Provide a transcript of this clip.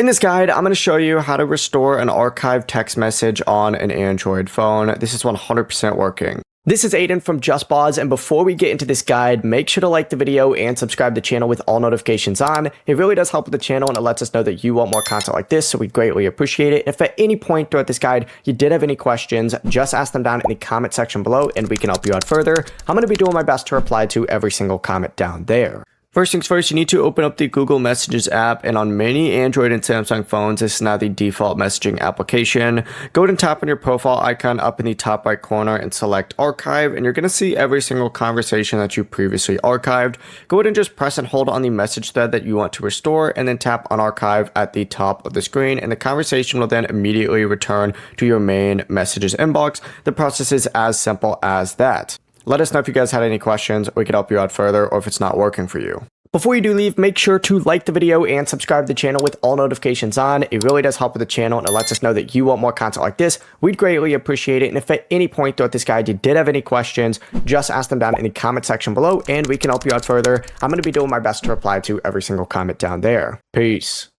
In this guide, I'm going to show you how to restore an archived text message on an Android phone. This is 100% working. This is Aiden from JustBoz, and before we get into this guide, make sure to like the video and subscribe to the channel with all notifications on. It really does help with the channel, and it lets us know that you want more content like this, so we greatly appreciate it. If at any point throughout this guide you did have any questions, just ask them down in the comment section below, and we can help you out further. I'm going to be doing my best to reply to every single comment down there. First things first, you need to open up the Google Messages app, and on many Android and Samsung phones, this is now the default messaging application. Go ahead and tap on your profile icon up in the top right corner and select Archive, and you're going to see every single conversation that you previously archived. Go ahead and just press and hold on the message thread that you want to restore, and then tap on Archive at the top of the screen, and the conversation will then immediately return to your main messages inbox. The process is as simple as that. Let us know if you guys had any questions, we could help you out further, or if it's not working for you. Before you do leave, make sure to like the video and subscribe to the channel with all notifications on. It really does help with the channel, and it lets us know that you want more content like this. We'd greatly appreciate it. And if at any point throughout this guide you did have any questions, just ask them down in the comment section below, and we can help you out further. I'm going to be doing my best to reply to every single comment down there. Peace.